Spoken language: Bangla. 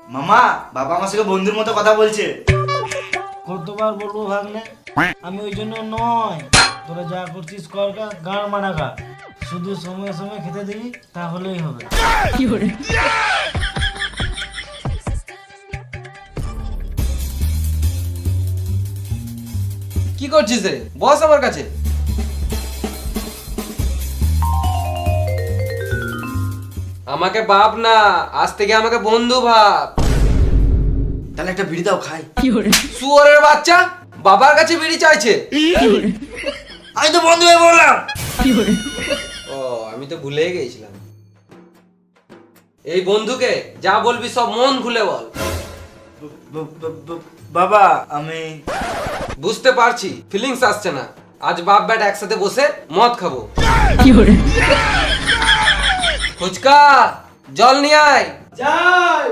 মামা, বাবা আমার সঙ্গে বন্ধুর মতো কথা বলছে। কতবার বলবো ভাগ্নে, আমি ওই জন্য নয়। তোরা যা করছিস কর, গাড় মারা খা, শুধু সময়ে সময়ে খেতে দিবি তাহলেই হবে। কি করছিস রে? বস আমার কাছে। আমাকে বাপ না, আজ থেকে আমাকে বন্ধু ভাব। তাহলে একটা বিড়ি দাও, খাই। শুয়োরের বাচ্চা বাবার কাছে বিড়ি চাইছে। আমি তো বন্ধু হয়ে বললাম। ও, আমি তো ভুলেই গেছিলাম। এই বন্ধুকে যা বলবি সব মন খুলে বল। বাবা, আমি বুঝতে পারছি ফিলিংস আসছে না। আজ বাপ বেটা একসাথে বসে মদ খাবো। ফুচকা জল নিয়ে আয়। যাই।